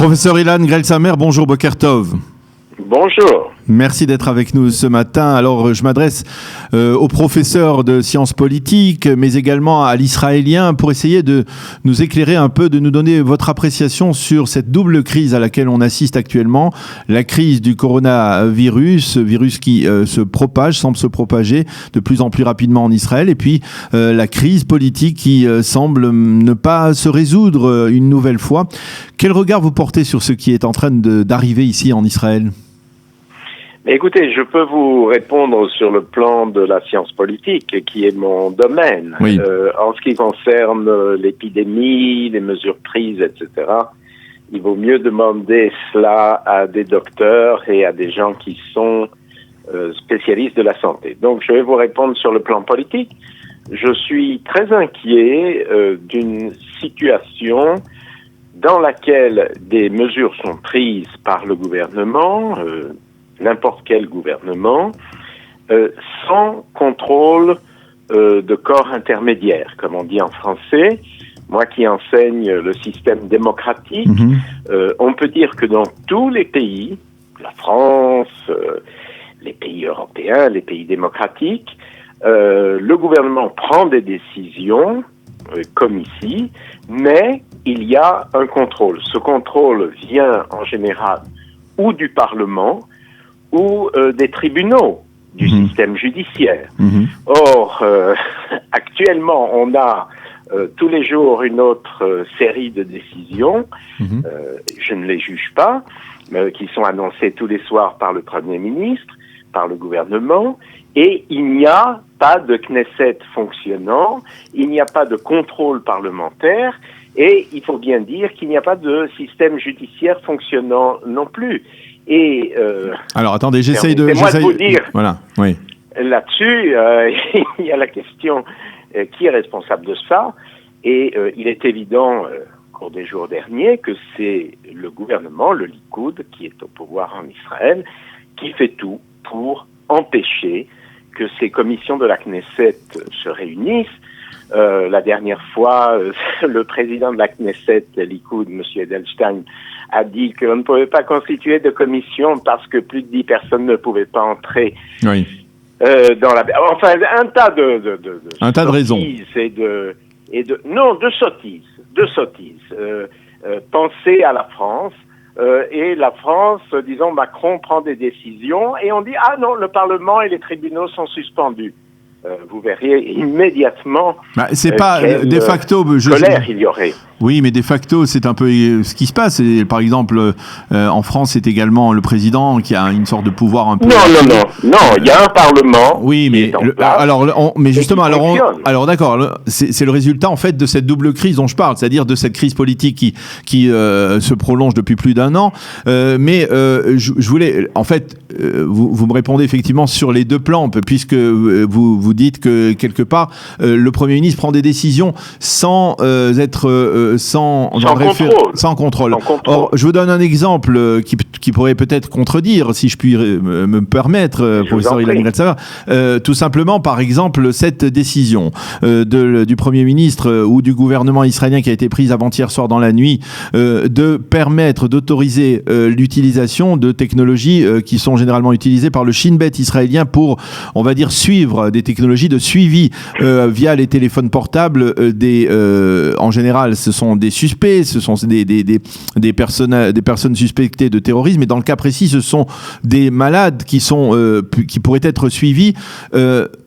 Professeur Ilan Grelsamer, bonjour, Boker Tov. Bonjour. Merci d'être avec nous ce matin. Alors, je m'adresse aux professeurs de sciences politiques, mais également à l'israélien, pour essayer de nous éclairer un peu, de nous donner votre appréciation sur cette double crise à laquelle on assiste actuellement. La crise du coronavirus, virus qui semble se propager de plus en plus rapidement en Israël, et puis la crise politique qui semble ne pas se résoudre une nouvelle fois. Quel regard vous portez sur ce qui est en train d'arriver ici en Israël ? Écoutez, je peux vous répondre sur le plan de la science politique, qui est mon domaine. Oui. En ce qui concerne l'épidémie, les mesures prises, etc., il vaut mieux demander cela à des docteurs et à des gens qui sont spécialistes de la santé. Donc, je vais vous répondre sur le plan politique. Je suis très inquiet d'une situation dans laquelle des mesures sont prises par le gouvernement, n'importe quel gouvernement, sans contrôle de corps intermédiaire, comme on dit en français. Moi qui enseigne le système démocratique, on peut dire que dans tous les pays, la France, les pays européens, les pays démocratiques, le gouvernement prend des décisions, comme ici, mais il y a un contrôle. Ce contrôle vient en général ou du Parlement, ou des tribunaux du système judiciaire. Or, actuellement, on a tous les jours une autre série de décisions, je ne les juge pas, qui sont annoncées tous les soirs par le Premier ministre, par le gouvernement, et il n'y a pas de Knesset fonctionnant, il n'y a pas de contrôle parlementaire, et il faut bien dire qu'il n'y a pas de système judiciaire fonctionnant non plus. Et alors attendez, j'essaye de vous dire. Voilà, oui. Là-dessus, il y a la question qui est responsable de ça, et il est évident au cours des jours derniers que c'est le gouvernement, le Likoud, qui est au pouvoir en Israël, qui fait tout pour empêcher que ces commissions de la Knesset se réunissent. La dernière fois, le président de la Knesset, Likoud, M. Edelstein, a dit qu'on ne pouvait pas constituer de commission parce que plus de 10 personnes ne pouvaient pas entrer oui. Dans la... Enfin, un tas de raisons. De sottises. Penser à la France, et la France, disons, Macron prend des décisions, et on dit, ah non, le Parlement et les tribunaux sont suspendus. Vous verriez immédiatement c'est pas de facto colère il y aurait. Oui, mais de facto, c'est un peu ce qui se passe. Et, par exemple, en France, c'est également le président qui a une sorte de pouvoir un peu... Non, il y a un parlement. Oui, mais d'accord, c'est le résultat en fait de cette double crise dont je parle, c'est-à-dire de cette crise politique qui se prolonge depuis plus d'un an. Je voulais, en fait, vous me répondez effectivement sur les deux plans, puisque vous dites que quelque part, le Premier ministre prend des décisions sans contrôle. Or, je vous donne un exemple qui pourrait peut-être contredire, si je puis me permettre, professeur Ilan Grelsamer. Tout simplement, par exemple, cette décision du Premier ministre ou du gouvernement israélien qui a été prise avant-hier soir dans la nuit, de permettre, d'autoriser l'utilisation de technologies qui sont généralement utilisées par le Shin Bet israélien pour, on va dire, suivre des technologies de suivi via les téléphones portables en général, ce sont des suspects, ce sont des personnes suspectées de terrorisme, et dans le cas précis, ce sont des malades qui pourraient être suivis.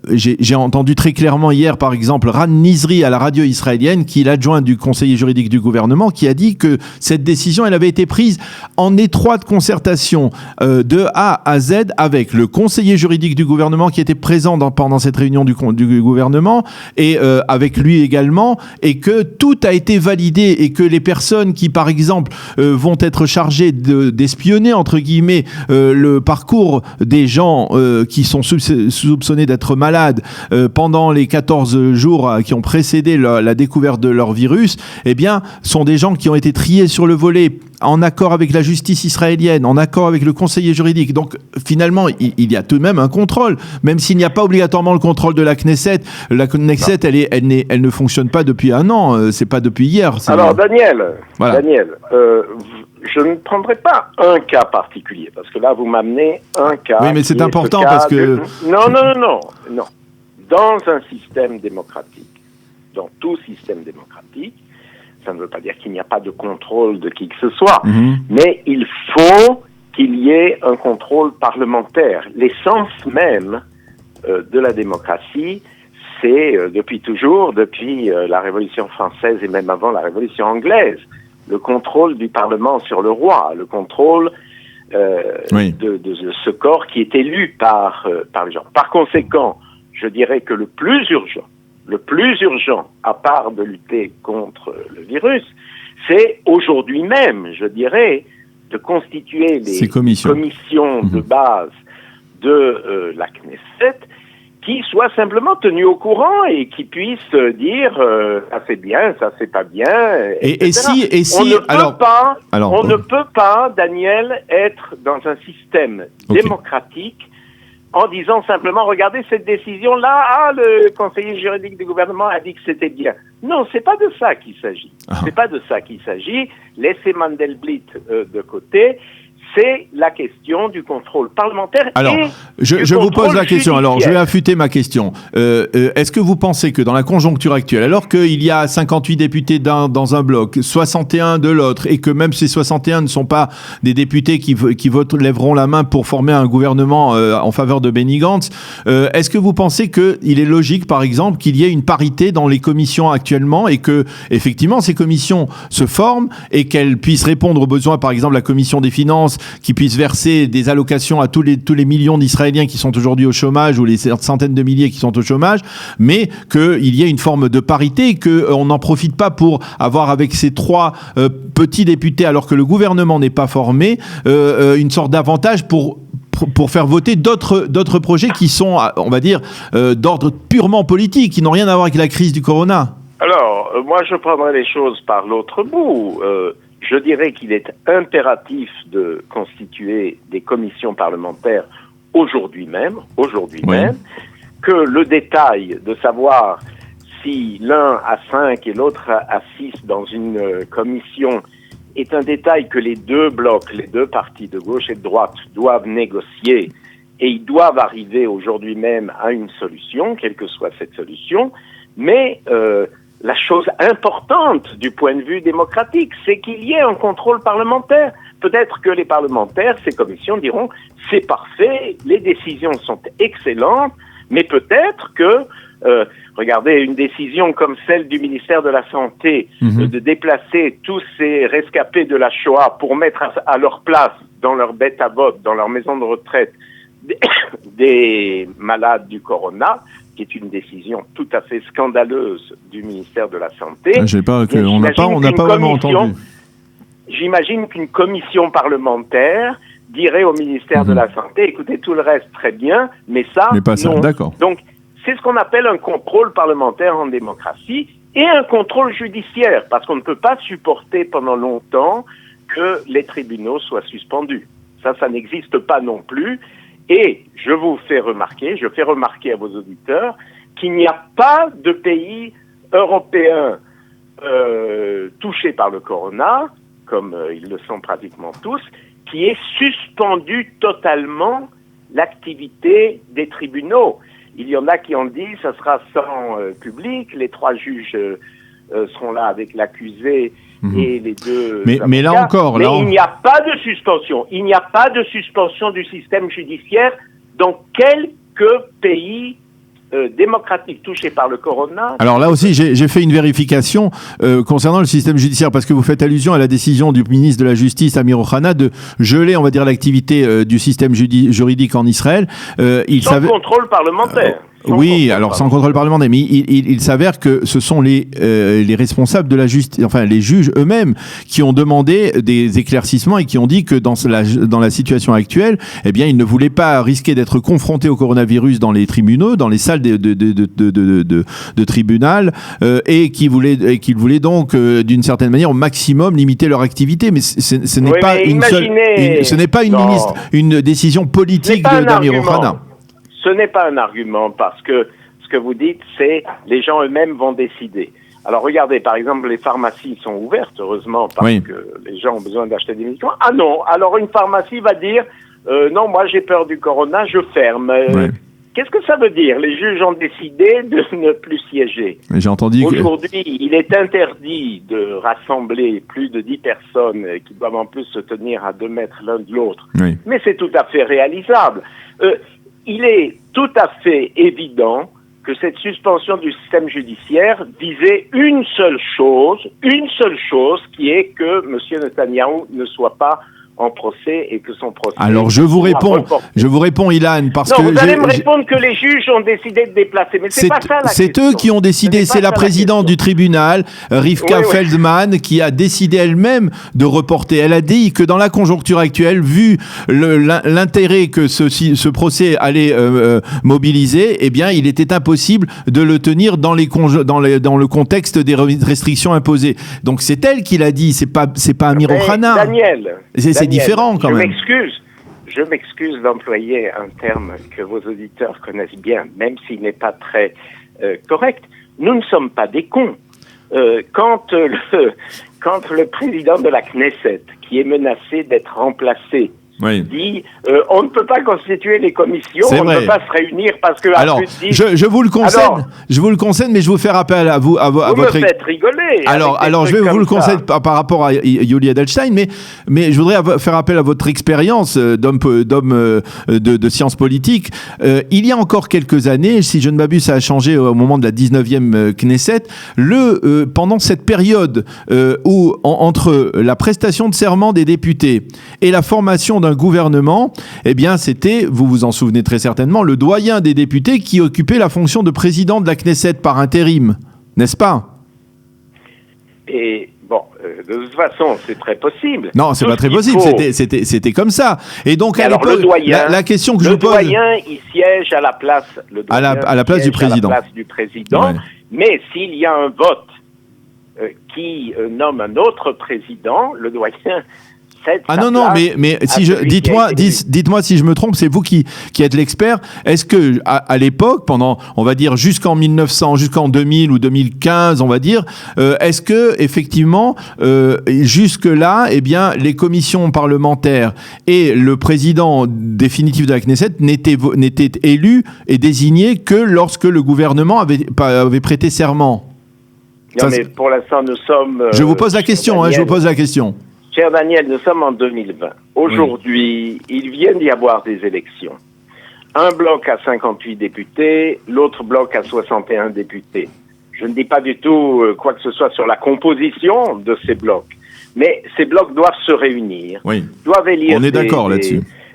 J'ai entendu très clairement hier, par exemple, Ran Nizri à la radio israélienne, qui est l'adjoint du conseiller juridique du gouvernement, qui a dit que cette décision, elle avait été prise en étroite concertation de A à Z avec le conseiller juridique du gouvernement qui était présent pendant cette réunion du gouvernement, et avec lui également, et que tout a été validé, et que les personnes qui, par exemple, vont être chargées d'espionner, entre guillemets, le parcours des gens qui sont soupçonnés d'être malades pendant les 14 jours qui ont précédé la découverte de leur virus, eh bien, sont des gens qui ont été triés sur le volet en accord avec la justice israélienne, en accord avec le conseiller juridique. Donc finalement, il y a tout de même un contrôle, même s'il n'y a pas obligatoirement le contrôle de la Knesset. La Knesset, elle ne fonctionne pas depuis un an, c'est pas depuis hier. Alors Daniel, je ne prendrai pas un cas particulier, parce que là, vous m'amenez un cas. Oui, mais c'est important parce que... Non. Dans un système démocratique, dans tout système démocratique, ça ne veut pas dire qu'il n'y a pas de contrôle de qui que ce soit, mais il faut qu'il y ait un contrôle parlementaire. L'essence même de la démocratie, c'est depuis toujours, depuis la Révolution française et même avant la Révolution anglaise, le contrôle du Parlement sur le roi, le contrôle de ce corps qui est élu par les gens. Par conséquent, je dirais que le plus urgent, à part de lutter contre le virus, c'est aujourd'hui même, je dirais, de constituer les commissions de base de la Knesset qui soient simplement tenues au courant et qui puissent dire ça c'est bien, ça c'est pas bien, etc. On ne peut pas, Daniel, être dans un système démocratique en disant simplement, regardez cette décision-là, le conseiller juridique du gouvernement a dit que c'était bien. Non, c'est pas de ça qu'il s'agit. C'est pas de ça qu'il s'agit. Laissez Mandelblit de côté. C'est la question du contrôle parlementaire. Alors, je vous pose la question. Judiciaire. Alors, je vais affûter ma question. Est-ce que vous pensez que dans la conjoncture actuelle, alors qu'il y a 58 députés dans un bloc, 61 de l'autre, et que même ces 61 ne sont pas des députés qui lèveront la main pour former un gouvernement en faveur de Benny Gantz, est-ce que vous pensez qu'il est logique, par exemple, qu'il y ait une parité dans les commissions actuellement et que, effectivement, ces commissions se forment et qu'elles puissent répondre aux besoins, par exemple, la commission des finances, qui puisse verser des allocations à tous les millions d'Israéliens qui sont aujourd'hui au chômage ou les centaines de milliers qui sont au chômage, mais qu'il y ait une forme de parité, qu'on n'en profite pas pour avoir avec ces 3 petits députés, alors que le gouvernement n'est pas formé, une sorte d'avantage pour faire voter d'autres projets qui sont, on va dire, d'ordre purement politique, qui n'ont rien à voir avec la crise du corona. Alors, moi je prendrais les choses par l'autre bout. Je dirais qu'il est impératif de constituer des commissions parlementaires aujourd'hui même, que le détail de savoir si l'un a 5 et l'autre a 6 dans une commission est un détail que les deux blocs, les deux partis de gauche et de droite doivent négocier et ils doivent arriver aujourd'hui même à une solution, quelle que soit cette solution, mais la chose importante du point de vue démocratique, c'est qu'il y ait un contrôle parlementaire. Peut-être que les parlementaires, ces commissions diront « c'est parfait, les décisions sont excellentes », mais peut-être que, regardez, une décision comme celle du ministère de la Santé, de déplacer tous ces rescapés de la Shoah pour mettre à leur place, dans leur bête à bottes, dans leur maison de retraite, des malades du corona, qui est une décision tout à fait scandaleuse du ministère de la Santé. On n'a pas vraiment entendu. J'imagine qu'une commission parlementaire dirait au ministère de la Santé, écoutez, tout le reste très bien, mais ça, non. D'accord. Donc, c'est ce qu'on appelle un contrôle parlementaire en démocratie et un contrôle judiciaire, parce qu'on ne peut pas supporter pendant longtemps que les tribunaux soient suspendus. Ça n'existe pas non plus. Et je fais remarquer à vos auditeurs qu'il n'y a pas de pays européen touché par le corona, comme ils le sont pratiquement tous, qui ait suspendu totalement l'activité des tribunaux. Il y en a qui ont dit ça sera sans public, les 3 juges seront là avec l'accusé et les 2 mais là encore, il n'y a pas de suspension. Il n'y a pas de suspension du système judiciaire dans quelques pays démocratiques touchés par le corona. Alors là aussi, j'ai fait une vérification concernant le système judiciaire, parce que vous faites allusion à la décision du ministre de la Justice, Amir Ohana, de geler, on va dire, l'activité du système juridique en Israël. Sans contrôle parlementaire. Oui, alors sans contrôle parlementaire, mais il s'avère que ce sont les responsables de la justice, enfin les juges eux-mêmes, qui ont demandé des éclaircissements et qui ont dit que dans la situation actuelle, eh bien, ils ne voulaient pas risquer d'être confrontés au coronavirus dans les tribunaux, dans les salles de tribunal, et qu'ils voulaient donc, d'une certaine manière, au maximum limiter leur activité. Mais ce n'est pas une décision politique d'Amir Ohana. Ce n'est pas un argument parce que ce que vous dites, c'est les gens eux-mêmes vont décider. Alors regardez, par exemple, les pharmacies sont ouvertes, heureusement, parce que les gens ont besoin d'acheter des médicaments. Ah non, alors une pharmacie va dire non, moi j'ai peur du corona, je ferme. Qu'est-ce que ça veut dire? Les juges ont décidé de ne plus siéger. J'ai entendu Aujourd'hui, il est interdit de rassembler plus de 10 personnes qui doivent en plus se tenir à 2 mètres l'un de l'autre. Oui. Mais c'est tout à fait réalisable. Il est tout à fait évident que cette suspension du système judiciaire visait une seule chose, qui est que M. Netanyahou ne soit pas en procès et que son procès... Alors je vous réponds, Ilan, parce que... Non, vous allez me répondre que les juges ont décidé de déplacer, mais c'est pas ça la question. C'est eux qui ont décidé, c'est la présidente du tribunal, Rivka Feldman, qui a décidé elle-même de reporter. Elle a dit que dans la conjoncture actuelle, vu l'intérêt que ce procès allait mobiliser, eh bien, il était impossible de le tenir dans le contexte des restrictions imposées. Donc c'est elle qui l'a dit, c'est pas Amir Ohana. Daniel, c'est différent quand même. Je m'excuse d'employer un terme que vos auditeurs connaissent bien, même s'il n'est pas très correct. Nous ne sommes pas des cons. Quand le président de la Knesset, qui est menacé d'être remplacé, dit on ne peut pas constituer les commissions, on ne peut pas se réunir parce que... Alors, je vous le concède, mais je vous fais appel à vous, vous me faites rigoler. Alors je vais vous le concède par rapport à Yuli Edelstein, mais je voudrais faire appel à votre expérience d'homme de sciences politiques. Il y a encore quelques années, si je ne m'abuse, ça a changé au moment de la 19e Knesset, pendant cette période où entre la prestation de serment des députés et la formation d'un gouvernement, eh bien c'était, vous vous en souvenez très certainement, le doyen des députés qui occupait la fonction de président de la Knesset par intérim, n'est-ce pas? Et bon, de toute façon, c'est très possible. Non, c'est pas très possible, c'était comme ça. Et donc, à l'époque, la question que je vous pose... Le doyen, il siège à la place, à la place du président. Mais s'il y a un vote qui nomme un autre président, le doyen... non, mais si dites-moi si je me trompe, c'est vous qui êtes l'expert. Est-ce que à l'époque, pendant, on va dire jusqu'en 2000 ou 2015, on va dire, est-ce que effectivement jusque là, eh bien, les commissions parlementaires et le président définitif de la Knesset n'étaient élus et désignés que lorsque le gouvernement avait prêté serment? Non, mais pour l'instant, nous sommes... je vous pose la question, je vous pose la question. Cher Daniel, nous sommes en 2020. Aujourd'hui, il vient d'y avoir des élections. Un bloc a 58 députés, l'autre bloc a 61 députés. Je ne dis pas du tout quoi que ce soit sur la composition de ces blocs, mais ces blocs doivent se réunir, doivent élire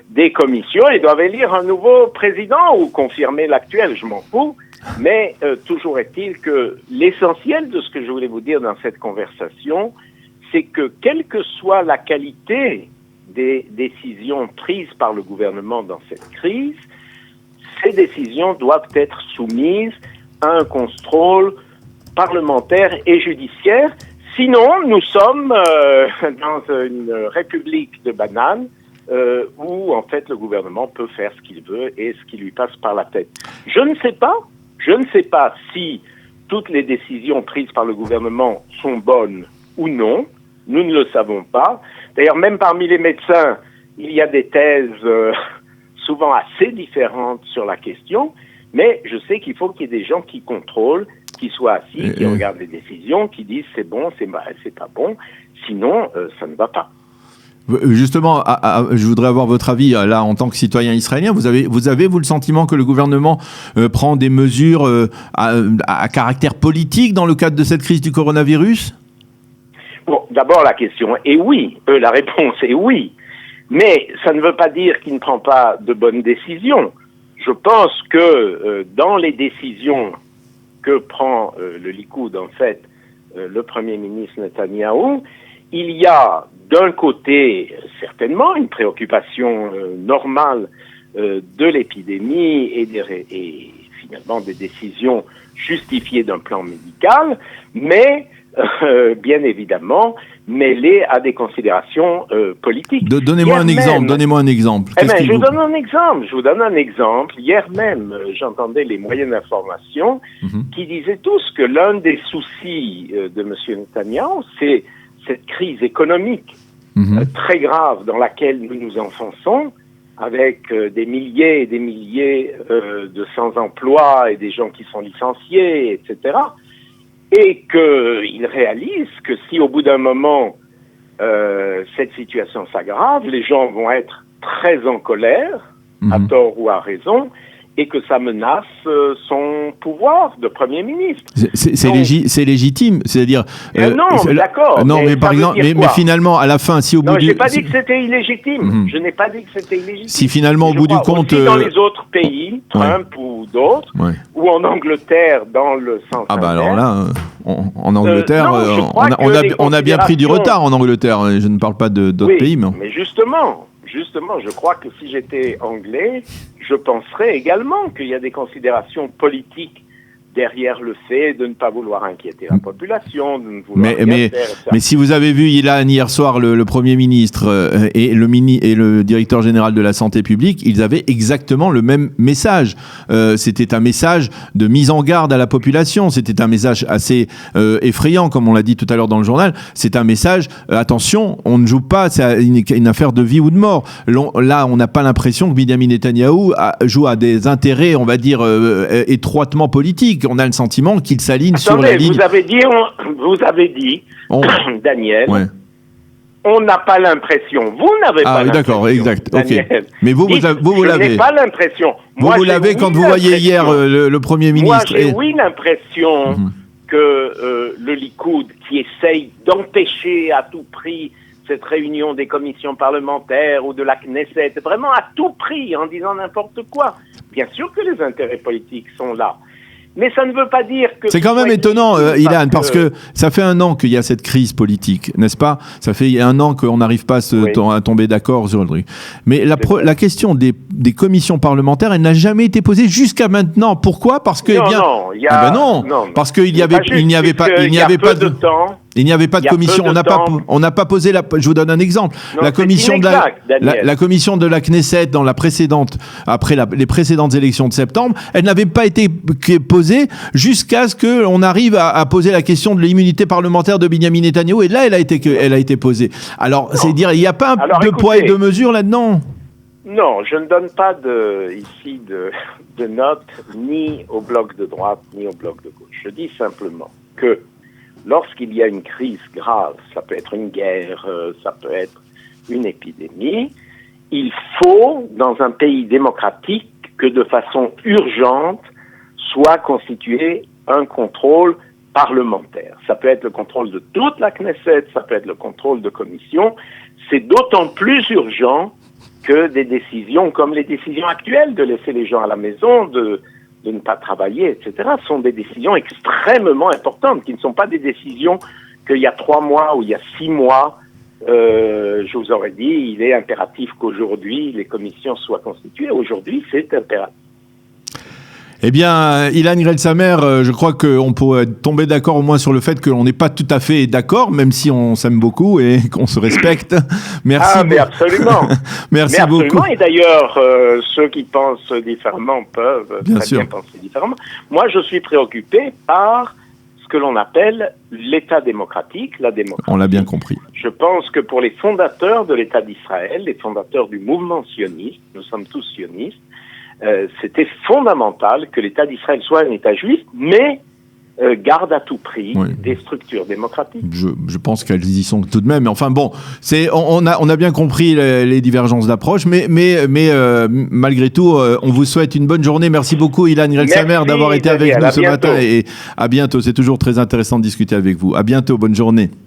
des commissions et doivent élire un nouveau président ou confirmer l'actuel, je m'en fous. Mais toujours est-il que l'essentiel de ce que je voulais vous dire dans cette conversation, c'est que quelle que soit la qualité des décisions prises par le gouvernement dans cette crise, ces décisions doivent être soumises à un contrôle parlementaire et judiciaire. Sinon, nous sommes dans une république de bananes où, en fait, le gouvernement peut faire ce qu'il veut et ce qui lui passe par la tête. Je ne sais pas si toutes les décisions prises par le gouvernement sont bonnes ou non. Nous ne le savons pas. D'ailleurs, même parmi les médecins, il y a des thèses souvent assez différentes sur la question, mais je sais qu'il faut qu'il y ait des gens qui contrôlent, qui soient assis, qui regardent les décisions, qui disent c'est bon, c'est pas bon, sinon ça ne va pas. Justement, je voudrais avoir votre avis là en tant que citoyen israélien. Vous avez le sentiment que le gouvernement prend des mesures à caractère politique dans le cadre de cette crise du coronavirus? Bon, d'abord la question est oui, la réponse est oui, mais ça ne veut pas dire qu'il ne prend pas de bonnes décisions. je pense que dans les décisions que prend le Likoud, en fait, le Premier ministre Netanyahou, il y a d'un côté certainement une préoccupation normale de l'épidémie et finalement des décisions justifiées d'un plan médical, mais bien évidemment mêlées à des considérations politiques. Donnez-moi un exemple. Je vous donne un exemple. Hier même, j'entendais les moyens d'information qui disaient tous que l'un des soucis de M. Netanyahou, c'est cette crise économique très grave dans laquelle nous nous enfonçons, avec des milliers et des milliers de sans-emploi et des gens qui sont licenciés, etc. Et qu'il réalise que si au bout d'un moment cette situation s'aggrave, les gens vont être très en colère, à tort ou à raison, et que ça menace son pouvoir de Premier ministre. C'est légitime, c'est-à-dire... non, d'accord. Non, mais par exemple, mais finalement, à la fin, si au bout du... Non, je n'ai pas dit que c'était illégitime. Je n'ai pas dit que c'était illégitime. Si finalement, au bout du compte... Aussi dans les autres pays, Trump ou d'autres, ou en Angleterre, dans le sens bah alors là, en Angleterre, on a bien pris du retard en Angleterre. Je ne parle pas d'autres pays, mais justement, je crois que si j'étais anglais, je penserais également qu'il y a des considérations politiques derrière le fait de ne pas vouloir inquiéter la population, de ne vouloir rien faire. Mais si vous avez vu Ilan hier soir, le Premier ministre et le directeur général de la santé publique, ils avaient exactement le même message. C'était un message de mise en garde à la population. C'était un message assez effrayant, comme on l'a dit tout à l'heure dans le journal. C'est un message, attention, on ne joue pas, c'est une affaire de vie ou de mort. Là, on n'a pas l'impression que Benyamin Netanyahou joue à des intérêts, on va dire, étroitement politiques. On a le sentiment qu'il s'aligne sur la ligne. Vous avez dit, Daniel, on n'a pas l'impression. Vous n'avez pas l'impression. D'accord, exact. Daniel. Ok. Mais vous l'avez. Je n'ai pas l'impression. Vous l'avez quand vous voyez hier le Premier ministre. Moi, j'ai l'impression que le Likoud, qui essaye d'empêcher à tout prix cette réunion des commissions parlementaires ou de la Knesset, vraiment à tout prix, en disant n'importe quoi. Bien sûr que les intérêts politiques sont là. Mais ça ne veut pas dire que... C'est quand même étonnant, Ilan, parce que ça fait 1 an qu'il y a cette crise politique, n'est-ce pas ? Ça fait 1 an qu'on n'arrive pas à tomber d'accord sur le truc. Mais la question des commissions parlementaires, elle n'a jamais été posée jusqu'à maintenant. Pourquoi ? Parce que, parce qu'il n'y avait pas de temps. Il n'y avait pas de commission. On n'a pas posé je vous donne un exemple. Non, la commission de la Knesset dans la précédente, après les précédentes élections de septembre, elle n'avait pas été posée jusqu'à ce qu'on arrive à poser la question de l'immunité parlementaire de Benyamin Netanyahou. Et là, elle a été posée. Alors, c'est dire, il n'y a pas de poids et de mesure là-dedans. Non, je ne donne pas ici de notes ni au bloc de droite ni au bloc de gauche. Je dis simplement que lorsqu'il y a une crise grave, ça peut être une guerre, ça peut être une épidémie, il faut, dans un pays démocratique, que de façon urgente soit constitué un contrôle parlementaire. Ça peut être le contrôle de toute la Knesset, ça peut être le contrôle de commission. C'est d'autant plus urgent que des décisions comme les décisions actuelles de laisser les gens à la maison, de ne pas travailler, etc., sont des décisions extrêmement importantes, qui ne sont pas des décisions qu'il y a 3 mois ou il y a 6 mois, je vous aurais dit, il est impératif qu'aujourd'hui les commissions soient constituées. Aujourd'hui, c'est impératif. Eh bien, Ilan Grelsamer, je crois qu'on peut tomber d'accord au moins sur le fait qu'on n'est pas tout à fait d'accord, même si on s'aime beaucoup et qu'on se respecte. Merci. Mais absolument. Merci beaucoup. Et d'ailleurs, ceux qui pensent différemment peuvent bien penser différemment. Moi, je suis préoccupé par ce que l'on appelle l'État démocratique, la démocratie. On l'a bien compris. Je pense que pour les fondateurs de l'État d'Israël, les fondateurs du mouvement sioniste, nous sommes tous sionistes, c'était fondamental que l'État d'Israël soit un État juif, mais garde à tout prix des structures démocratiques. Je pense qu'elles y sont tout de même. Enfin bon, on a bien compris les divergences d'approche, mais malgré tout, on vous souhaite une bonne journée. Merci beaucoup, Ilan Grelsamer, d'avoir été avec nous ce matin. Et à bientôt. C'est toujours très intéressant de discuter avec vous. À bientôt. Bonne journée.